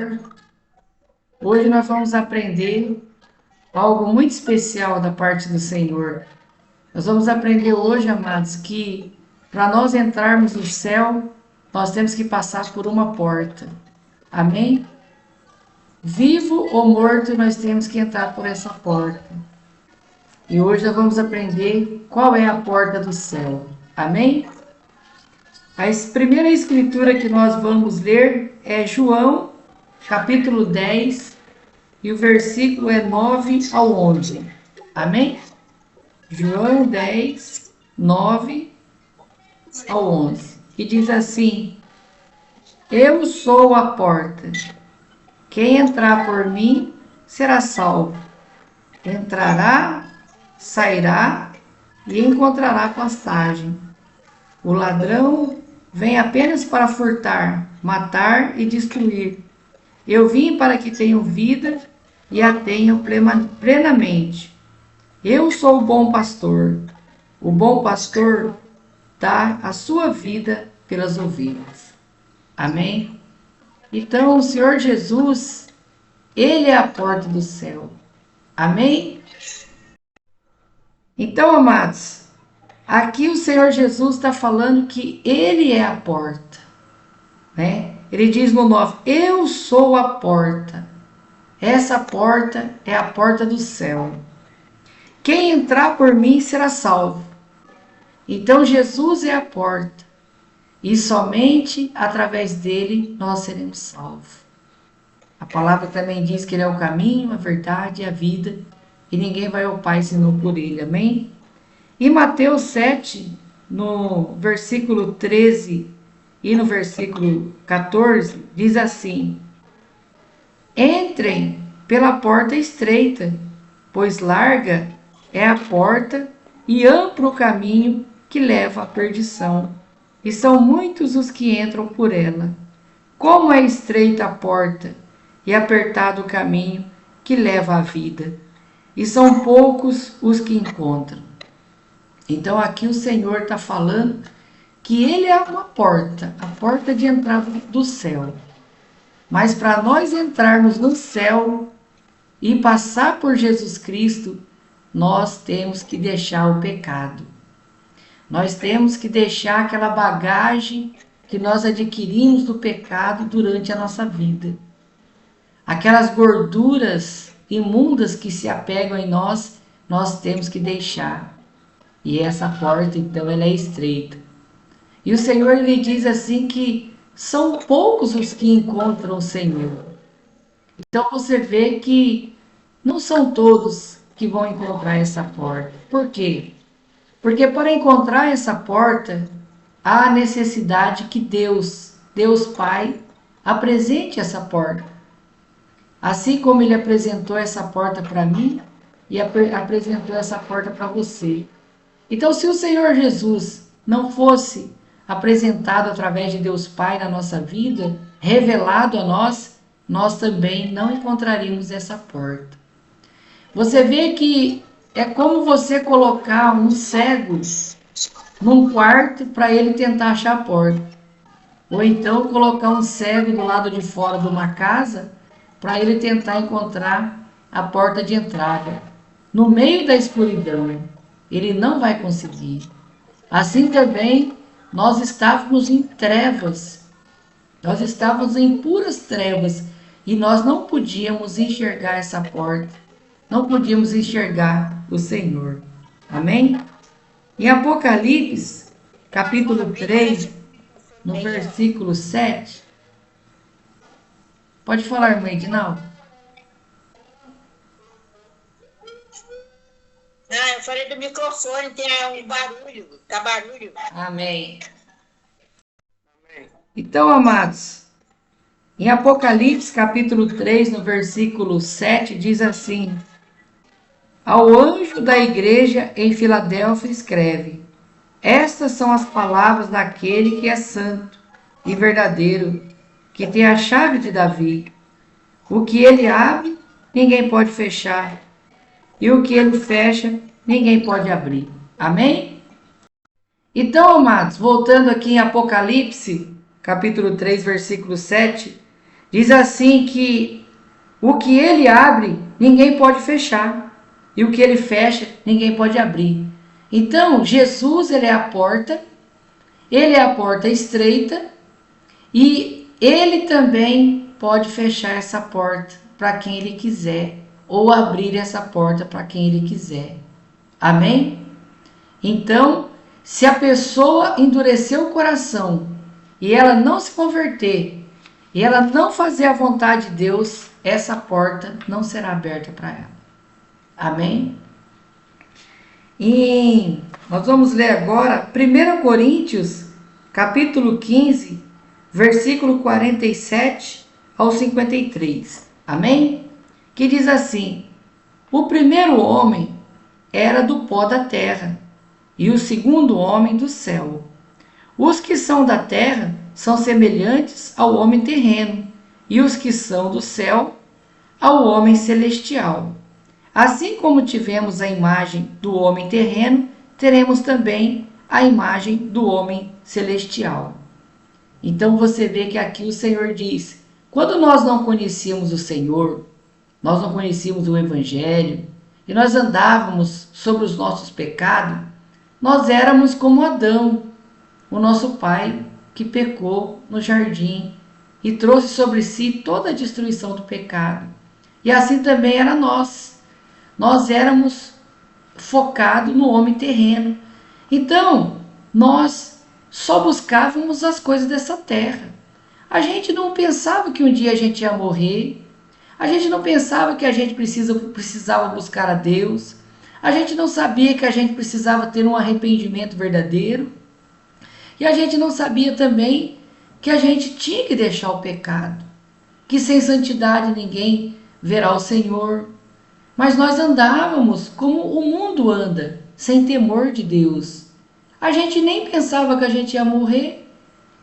porta. Hoje nós vamos aprender algo muito especial da parte do Senhor. Nós vamos aprender hoje, amados, que para nós entrarmos no céu, nós temos que passar por uma porta. Amém? Vivo ou morto, nós temos que entrar por essa porta. E hoje nós vamos aprender qual é a porta do céu. Amém? A primeira escritura que nós vamos ler é João, capítulo 10, e o versículo é 9 ao 11. Amém? João 10, 9 ao 11. Que diz assim: Eu sou a porta. Quem entrar por mim será salvo. Entrará, sairá e encontrará pastagem. O ladrão vem apenas para furtar, matar e destruir. Eu vim para que tenham vida e a tenham plenamente. Eu sou o bom pastor. O bom pastor dá a sua vida pelas ovelhas. Amém? Então, o Senhor Jesus, Ele é a porta do céu. Amém? Então, amados, aqui o Senhor Jesus está falando que Ele é a porta, né? Ele diz no 9, eu sou a porta. Essa porta é a porta do céu. Quem entrar por mim será salvo. Então Jesus é a porta. E somente através dele nós seremos salvos. A palavra também diz que ele é o caminho, a verdade e a vida. E ninguém vai ao Pai senão por ele. Amém? E Mateus 7, no versículo 13 e no versículo 14, diz assim: Entrem pela porta estreita, pois larga é a porta e amplo o caminho que leva à perdição, e são muitos os que entram por ela. Como é estreita a porta e apertado o caminho que leva à vida, e são poucos os que encontram. Então aqui o Senhor está falando que Ele é uma porta, a porta de entrada do céu. Mas para nós entrarmos no céu e passar por Jesus Cristo, nós temos que deixar o pecado. Nós temos que deixar aquela bagagem que nós adquirimos do pecado durante a nossa vida. Aquelas gorduras imundas que se apegam em nós, nós temos que deixar. E essa porta, então, ela é estreita. E o Senhor lhe diz assim que são poucos os que encontram o Senhor. Então você vê que não são todos que vão encontrar essa porta. Por quê? Porque para encontrar essa porta, há a necessidade que Deus Pai, apresente essa porta. Assim como Ele apresentou essa porta para mim e apresentou essa porta para você. Então, se o Senhor Jesus não fosse apresentado através de Deus Pai na nossa vida, revelado a nós, nós também não encontraríamos essa porta. Você vê que é como você colocar um cego num quarto para ele tentar achar a porta. Ou então colocar um cego do lado de fora de uma casa para ele tentar encontrar a porta de entrada. No meio da escuridão, ele não vai conseguir. Assim também, nós estávamos em trevas. Nós estávamos em puras trevas e nós não podíamos enxergar essa porta. Não podíamos enxergar o Senhor. Amém? Em Apocalipse, capítulo 3, no versículo 7. Pode falar, irmã Edinaldo? Não, eu falei do microfone, tem um barulho, tá barulho. Amém. Então, amados, em Apocalipse, capítulo 3, no versículo 7, diz assim: Ao anjo da igreja em Filadélfia escreve: Estas são as palavras daquele que é santo e verdadeiro, que tem a chave de Davi. O que ele abre, ninguém pode fechar, e o que ele fecha, ninguém pode abrir. Amém? Então, amados, voltando aqui em Apocalipse, capítulo 3, versículo 7, Diz assim que o que ele abre, ninguém pode fechar. E o que ele fecha, ninguém pode abrir. Então, Jesus, ele é a porta estreita, e ele também pode fechar essa porta para quem ele quiser, ou abrir essa porta para quem ele quiser. Amém? Então, se a pessoa endurecer o coração e ela não se converter, e ela não fazer a vontade de Deus, essa porta não será aberta para ela. Amém? E nós vamos ler agora 1 Coríntios, capítulo 15, versículo 47 ao 53. Amém? Que diz assim: o primeiro homem era do pó da terra, e o segundo homem do céu. Os que são da terra são semelhantes ao homem terreno, e os que são do céu ao homem celestial. Assim como tivemos a imagem do homem terreno, teremos também a imagem do homem celestial. Então você vê que aqui o Senhor diz: quando nós não conhecíamos o Senhor, nós não conhecíamos o Evangelho, e nós andávamos sobre os nossos pecados, nós éramos como Adão, o nosso pai, que pecou no jardim e trouxe sobre si toda a destruição do pecado. E assim também era nós. Nós éramos focados no homem terreno. Então, nós só buscávamos as coisas dessa terra. A gente não pensava que um dia a gente ia morrer. A gente não pensava que a gente precisava buscar a Deus. A gente não sabia que a gente precisava ter um arrependimento verdadeiro. E a gente não sabia também que a gente tinha que deixar o pecado. Que sem santidade ninguém verá o Senhor. Mas nós andávamos como o mundo anda, sem temor de Deus. A gente nem pensava que a gente ia morrer.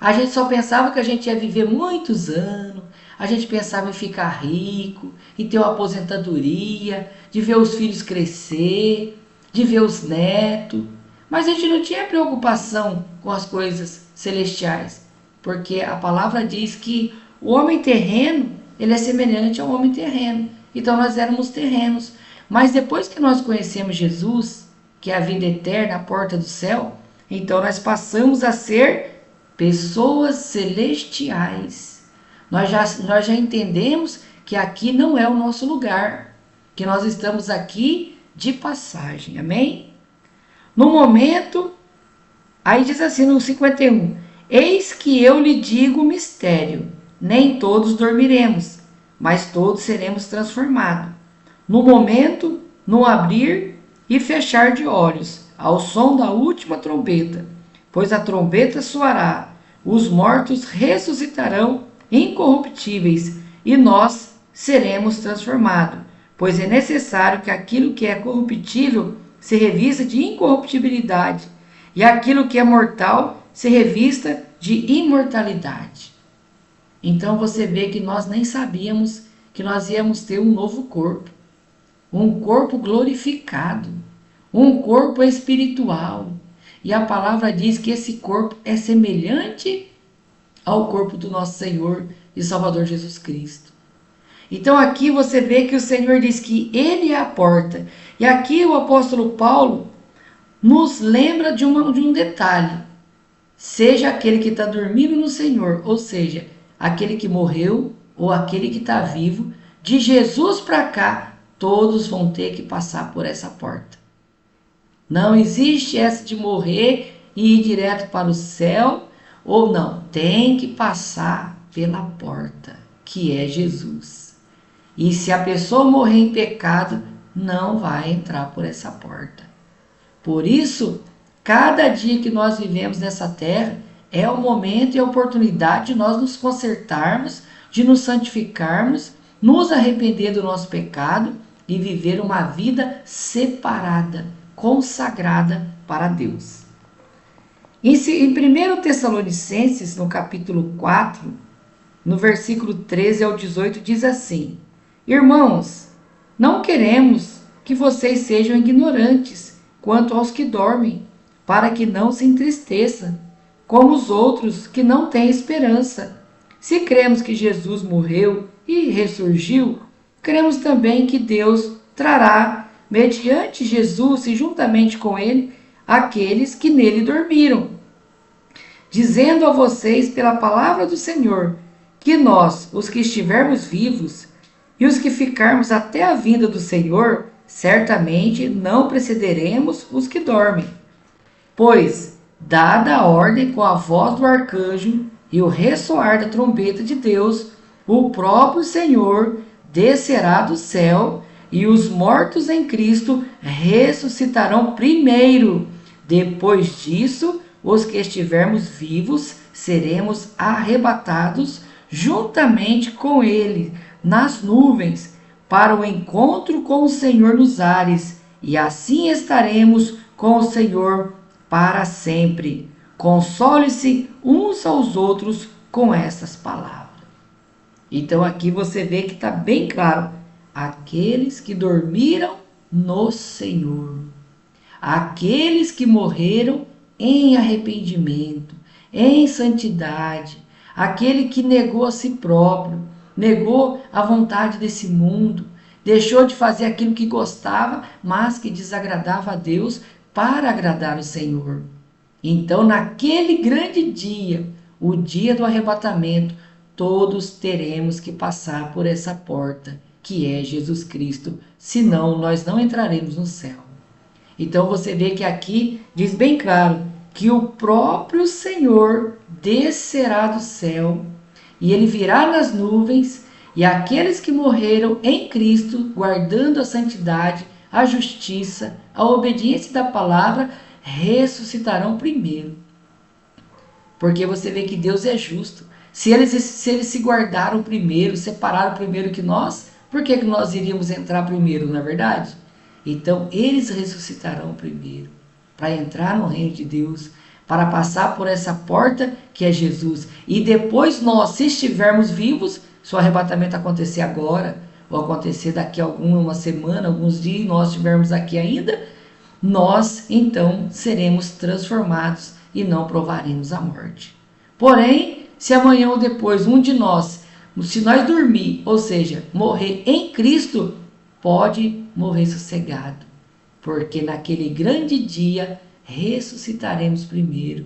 A gente só pensava que a gente ia viver muitos anos. A gente pensava em ficar rico, em ter uma aposentadoria, de ver os filhos crescer, de ver os netos. Mas a gente não tinha preocupação com as coisas celestiais, porque a palavra diz que o homem terreno, ele é semelhante ao homem terreno. Então nós éramos terrenos. Mas depois que nós conhecemos Jesus, que é a vida eterna, a porta do céu, então nós passamos a ser pessoas celestiais. Nós já entendemos que aqui não é o nosso lugar, que nós estamos aqui de passagem. Amém? No momento, aí diz assim no 51, eis que eu lhe digo o mistério, nem todos dormiremos, mas todos seremos transformados. No momento, no abrir e fechar de olhos, ao som da última trombeta, pois a trombeta soará, os mortos ressuscitarão incorruptíveis, e nós seremos transformados, pois é necessário que aquilo que é corruptível se revista de incorruptibilidade, e aquilo que é mortal se revista de imortalidade. Então você vê que nós nem sabíamos que nós íamos ter um novo corpo, um corpo glorificado, um corpo espiritual. E a palavra diz que esse corpo é semelhante ao corpo do nosso Senhor e Salvador Jesus Cristo. Então aqui você vê que o Senhor diz que Ele é a porta. E aqui o apóstolo Paulo nos lembra de um detalhe. Seja aquele que está dormindo no Senhor, ou seja, aquele que morreu ou aquele que está vivo, de Jesus para cá, todos vão ter que passar por essa porta. Não existe essa de morrer e ir direto para o céu, ou não, tem que passar pela porta, que é Jesus. E se a pessoa morrer em pecado, não vai entrar por essa porta. Por isso, cada dia que nós vivemos nessa terra é o momento e a oportunidade de nós nos consertarmos, de nos santificarmos, nos arrepender do nosso pecado e viver uma vida separada, consagrada para Deus. Em 1 Tessalonicenses, no capítulo 4, no versículo 13 ao 18, diz assim: irmãos, não queremos que vocês sejam ignorantes quanto aos que dormem, para que não se entristeçam, como os outros que não têm esperança. Se cremos que Jesus morreu e ressurgiu, cremos também que Deus trará, mediante Jesus e juntamente com ele, aqueles que nele dormiram. Dizendo a vocês pela palavra do Senhor, que nós, os que estivermos vivos e os que ficarmos até a vinda do Senhor, certamente não precederemos os que dormem. Pois, dada a ordem com a voz do arcanjo e o ressoar da trombeta de Deus, o próprio Senhor descerá do céu e os mortos em Cristo ressuscitarão primeiro. Depois disso, os que estivermos vivos seremos arrebatados juntamente com ele nas nuvens para o encontro com o Senhor nos ares, e assim estaremos com o Senhor para sempre. Console-se uns aos outros com essas palavras. Então aqui você vê que está bem claro: aqueles que dormiram no Senhor, aqueles que morreram em arrependimento, em santidade, aquele que negou a si próprio, negou a vontade desse mundo, deixou de fazer aquilo que gostava, mas que desagradava a Deus para agradar o Senhor. Então, naquele grande dia, o dia do arrebatamento, todos teremos que passar por essa porta, que é Jesus Cristo, senão nós não entraremos no céu. Então você vê que aqui diz bem claro que o próprio Senhor descerá do céu e ele virá nas nuvens, e aqueles que morreram em Cristo, guardando a santidade, a justiça, a obediência da palavra, ressuscitarão primeiro. Porque você vê que Deus é justo. Se eles se guardaram primeiro, separaram primeiro que nós, por que nós iríamos entrar primeiro, não é verdade? Então, eles ressuscitarão primeiro, para entrar no reino de Deus, para passar por essa porta que é Jesus. E depois nós, se estivermos vivos, se o arrebatamento acontecer agora, ou acontecer daqui a alguma semana, alguns dias, nós estivermos aqui ainda, nós então seremos transformados e não provaremos a morte. Porém, se amanhã ou depois um de nós, se nós dormir, ou seja, morrer em Cristo, pode morrer sossegado, porque naquele grande dia ressuscitaremos primeiro,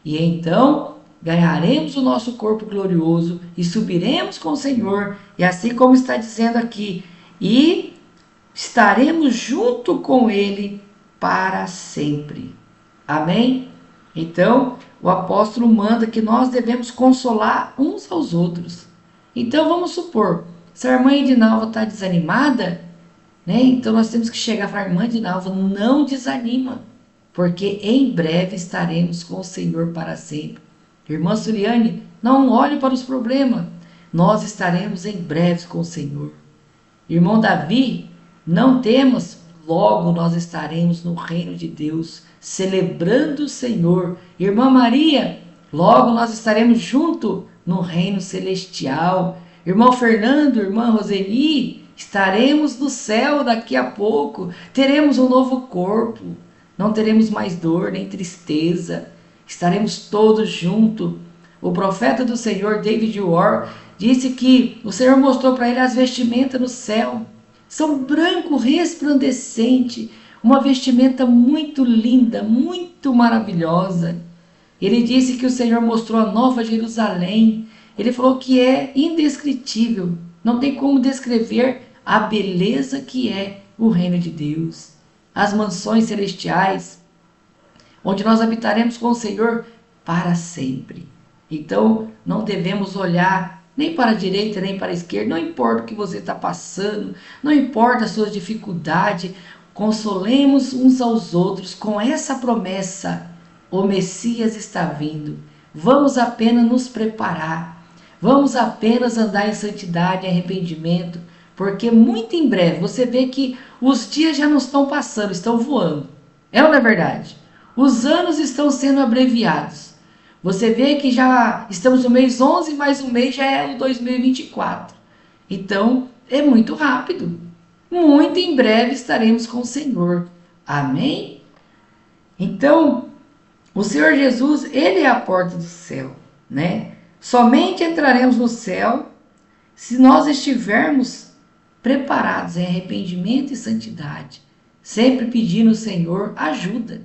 e então ganharemos o nosso corpo glorioso e subiremos com o Senhor, e assim como está dizendo aqui, e estaremos junto com Ele para sempre. Amém? Então, o apóstolo manda que nós devemos consolar uns aos outros. Então, vamos supor, se a irmã Edinalva está desanimada, né? Então nós temos que chegar para a irmã Edinalva, não desanima, porque em breve estaremos com o Senhor para sempre. Irmã Suliane, não olhe para os problemas, nós estaremos em breve com o Senhor. Irmão Davi, não temos, logo nós estaremos no reino de Deus, celebrando o Senhor. Irmã Maria, logo nós estaremos junto no reino celestial. Irmão Fernando, irmã Roseni, estaremos no céu daqui a pouco, teremos um novo corpo, não teremos mais dor nem tristeza, estaremos todos juntos. O profeta do Senhor, David Warr, disse que o Senhor mostrou para ele as vestimentas no céu, são branco resplandecente, uma vestimenta muito linda, muito maravilhosa. Ele disse que o Senhor mostrou a nova Jerusalém, ele falou que é indescritível, não tem como descrever a beleza que é o reino de Deus, as mansões celestiais, onde nós habitaremos com o Senhor para sempre. Então, não devemos olhar nem para a direita, nem para a esquerda, não importa o que você está passando, não importa as suas dificuldades, consolemos uns aos outros com essa promessa: o Messias está vindo, vamos apenas nos preparar, vamos apenas andar em santidade e arrependimento, porque muito em breve você vê que os dias já não estão passando, estão voando. É ou não é verdade? Os anos estão sendo abreviados. Você vê que já estamos no mês 11, mais um mês já é o 2024. Então, é muito rápido. Muito em breve estaremos com o Senhor. Amém? Então, o Senhor Jesus, Ele é a porta do céu, né? Somente entraremos no céu se nós estivermos preparados em arrependimento e santidade, sempre pedindo ao Senhor ajuda.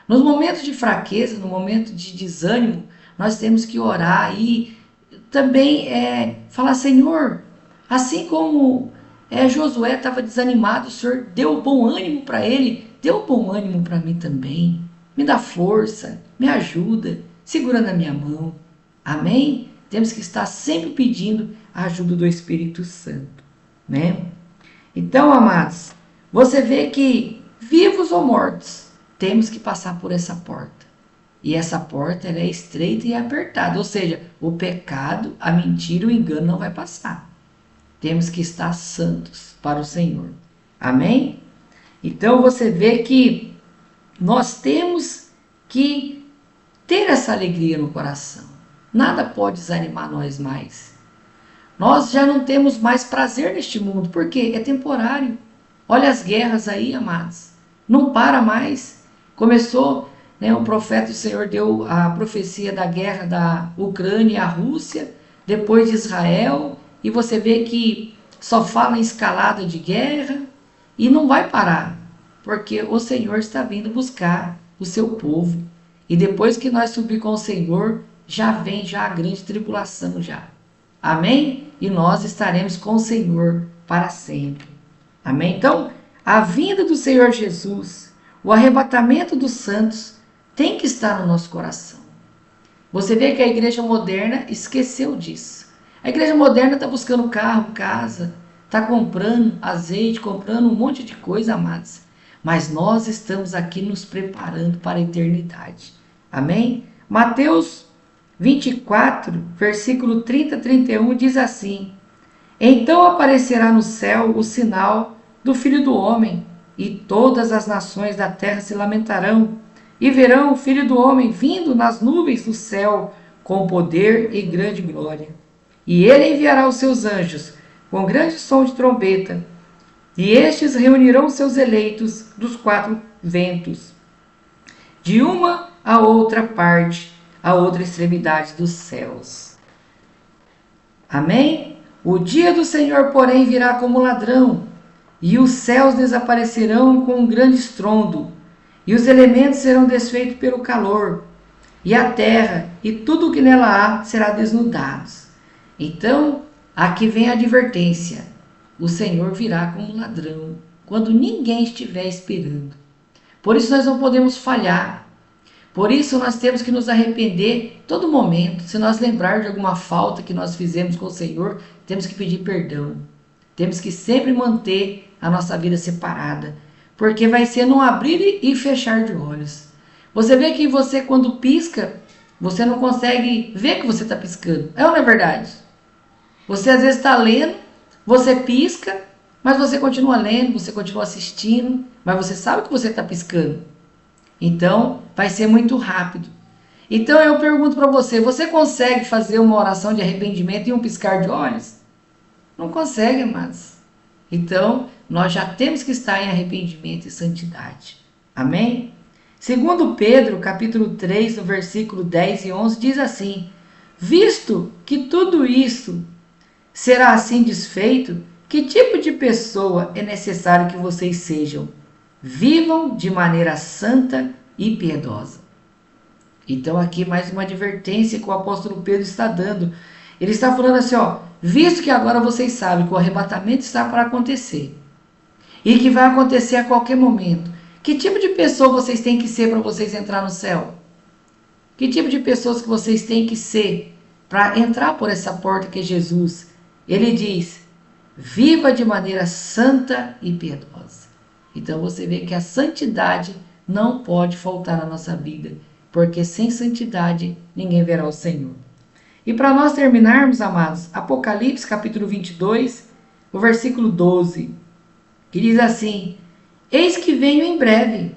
Nos momentos de fraqueza, no momento de desânimo, nós temos que orar e também falar, Senhor, assim como Josué estava desanimado, o Senhor deu bom ânimo para ele, deu bom ânimo para mim também. Me dá força, me ajuda, segura na minha mão. Amém? Temos que estar sempre pedindo a ajuda do Espírito Santo, né? Então, amados, você vê que vivos ou mortos, temos que passar por essa porta. E essa porta ela é estreita e apertada, ou seja, o pecado, a mentira, o engano não vai passar. Temos que estar santos para o Senhor. Amém? Então você vê que nós temos que ter essa alegria no coração. Nada pode desanimar nós mais. Nós já não temos mais prazer neste mundo, porque é temporário. Olha as guerras aí, amados. Não para mais. Começou, né, o profeta do Senhor deu a profecia da guerra da Ucrânia e a Rússia, depois de Israel, e você vê que só fala em escalada de guerra e não vai parar, porque o Senhor está vindo buscar o seu povo. E depois que nós subir com o Senhor, já vem já a grande tribulação já. Amém? E nós estaremos com o Senhor para sempre. Amém? Então, a vinda do Senhor Jesus, o arrebatamento dos santos, tem que estar no nosso coração. Você vê que a igreja moderna esqueceu disso. A igreja moderna está buscando carro, casa, está comprando azeite, comprando um monte de coisa, amados. Mas nós estamos aqui nos preparando para a eternidade. Amém? Mateus 24, versículo 30 a 31 diz assim: Então aparecerá no céu o sinal do Filho do Homem, e todas as nações da terra se lamentarão, e verão o Filho do Homem vindo nas nuvens do céu, com poder e grande glória. E ele enviará os seus anjos, com grande som de trombeta, e estes reunirão seus eleitos dos quatro ventos, de uma a outra parte, a outra extremidade dos céus. Amém? O dia do Senhor, porém, virá como ladrão, e os céus desaparecerão com um grande estrondo, e os elementos serão desfeitos pelo calor, e a terra e tudo o que nela há será desnudados. Então, aqui vem a advertência: o Senhor virá como ladrão, quando ninguém estiver esperando. Por isso nós não podemos falhar. Por isso nós temos que nos arrepender todo momento. Se nós lembrar de alguma falta que nós fizemos com o Senhor, temos que pedir perdão. Temos que sempre manter a nossa vida separada, porque vai ser num abrir e fechar de olhos. Você vê que você, quando pisca, você não consegue ver que você está piscando. É ou não é verdade? Você às vezes está lendo, você pisca, mas você continua lendo, você continua assistindo, mas você sabe que você está piscando. Então, vai ser muito rápido. Então, eu pergunto para você, você consegue fazer uma oração de arrependimento em um piscar de olhos? Não consegue, amados. Então, nós já temos que estar em arrependimento e santidade. Amém? Segundo Pedro, capítulo 3, no versículo 10 e 11, diz assim: Visto que tudo isso será assim desfeito, que tipo de pessoa é necessário que vocês sejam? Vivam de maneira santa e piedosa. Então aqui mais uma advertência que o apóstolo Pedro está dando. Ele está falando assim, visto que agora vocês sabem que o arrebatamento está para acontecer, e que vai acontecer a qualquer momento, que tipo de pessoa vocês têm que ser para vocês entrar no céu? Que tipo de pessoas que vocês têm que ser para entrar por essa porta que é Jesus? Ele diz: viva de maneira santa e piedosa. Então você vê que a santidade não pode faltar na nossa vida, porque sem santidade ninguém verá o Senhor. E para nós terminarmos, amados, Apocalipse capítulo 22, o versículo 12, que diz assim: Eis que venho em breve,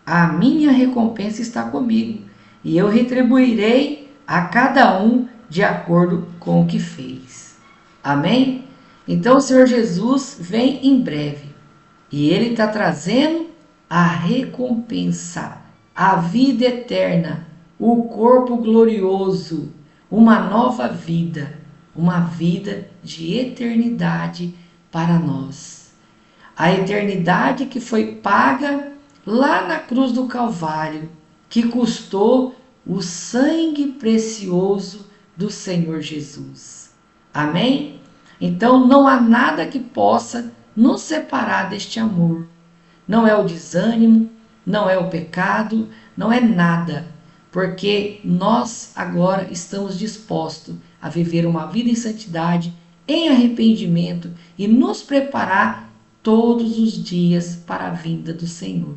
a minha recompensa está comigo, e eu retribuirei a cada um de acordo com o que fez. Amém? Então o Senhor Jesus vem em breve, e Ele está trazendo a recompensa, a vida eterna, o corpo glorioso, uma nova vida, uma vida de eternidade para nós. A eternidade que foi paga lá na cruz do Calvário, que custou o sangue precioso do Senhor Jesus. Amém? Então não há nada que possa nos separar deste amor. Não é o desânimo, não é o pecado, não é nada, porque nós agora estamos dispostos a viver uma vida em santidade, em arrependimento e nos preparar todos os dias para a vinda do Senhor.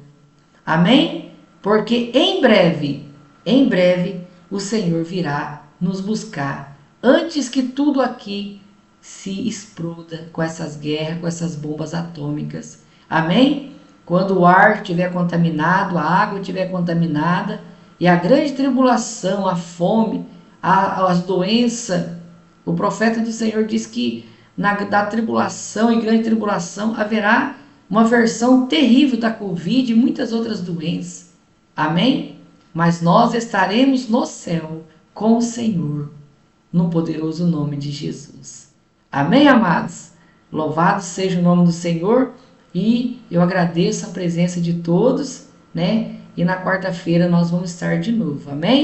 Amém? Porque em breve, o Senhor virá nos buscar, antes que tudo aqui se exploda com essas guerras, com essas bombas atômicas. Amém? Quando o ar estiver contaminado, a água estiver contaminada, e a grande tribulação, a fome, as doenças, o profeta do Senhor diz que da tribulação e grande tribulação haverá uma versão terrível da Covid e muitas outras doenças. Amém? Mas nós estaremos no céu com o Senhor, no poderoso nome de Jesus. Amém, amados? Louvado seja o nome do Senhor e eu agradeço a presença de todos, né? E na quarta-feira nós vamos estar de novo. Amém?